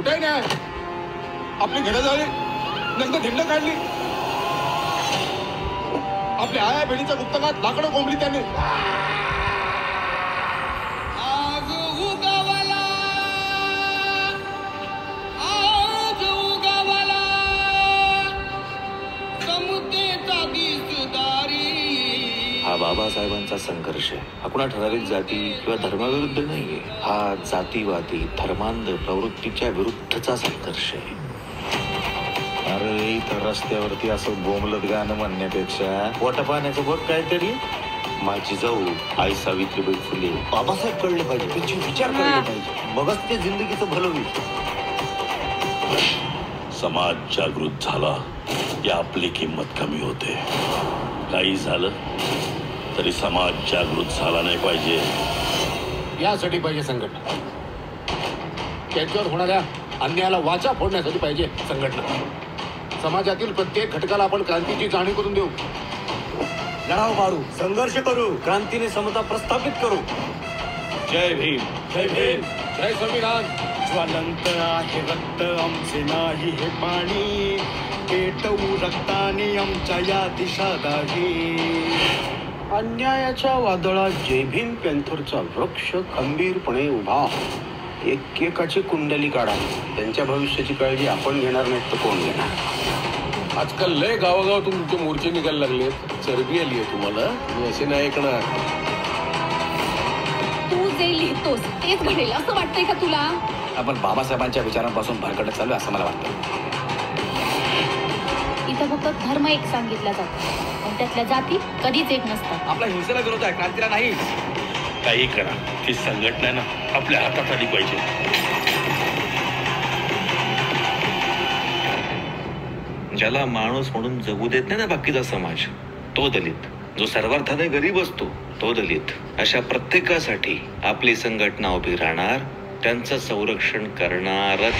कुठे नाही आपली घरं झाली नंतर धिंड काढली आपल्या आया बहिणीच्या गुप्तकात लाकडं कोंबली त्याने हा बाबासाहेबांचा संघर्ष आहे हा कुणा ठराविक जाती किंवा धर्माविरुद्ध नाहीये हा जातीवादी धर्मांध प्रवृत्तीच्या विरुद्धचा संघर्ष आहे. अरे इथं रस्त्यावरती असं बोंबलत गाणं म्हणण्यापेक्षा पोटा पाण्याचं बघ काहीतरी. माझी जाऊ आई सावित्रीबाई फुले बाबासाहेब कळले पाहिजे त्यांची विचार करायला पाहिजे मगच ते जिंदगीचं भलं होईल. समाज जागृत झाला की आपली किंमत कमी होते. काही झालं तरी समाज जागृत झाला नाही पाहिजे. यासाठी पाहिजे संघटना. त्यांच्यावर होणाऱ्या अन्यायाला वाचा फोडण्यासाठी पाहिजे संघटना. समाजातील प्रत्येक घटकाला आपण क्रांतीची जाणीव करून देऊ. लढाव मारू संघर्ष करू क्रांतीने समता प्रस्थापित करू. जय भीम. जय भीम. जय संविधान. ज्वलंत आहे रक्त आमचे नाही हे पाणी पेटवू रक्ताने आमच्या या दिशा दाही. अन्यायाच्या वादळात जय भीम पॅन्थरचा वृक्ष खंबीरपणे उभा. एकेकाची कुंडली काढा. त्यांच्या भविष्याची काळजी आपण घेणार नाही तर कोण घेणार. आजकाल लय गावागावातून तुमचे मोर्चे निघायला लागले. चरबी आली आहे तुम्हाला. तुम्ही असे नाही ऐकणार. तू जे लिहितोस तेच घडेल असं वाटतंय का तुला. आपण बाबासाहेबांच्या विचारांपासून भरकटत चालू असं मला वाटतं. इथं फक्त धर्म एक सांगितला जातो पण त्यातल्या जाती कधीच एक नसतात. आपला हिंसेला विरोध आहे क्रांतीला नाही. काही करा ती संघटना ना आपल्या हातात आली पाहिजे. ज्याला माणूस म्हणून जगू देत नाही ना बाकीचा समाज तो दलित. जो सर्वार्थाने गरीब असतो तो दलित. अशा प्रत्येकासाठी आपली संघटना उभी राहणार त्यांचं संरक्षण करणारच.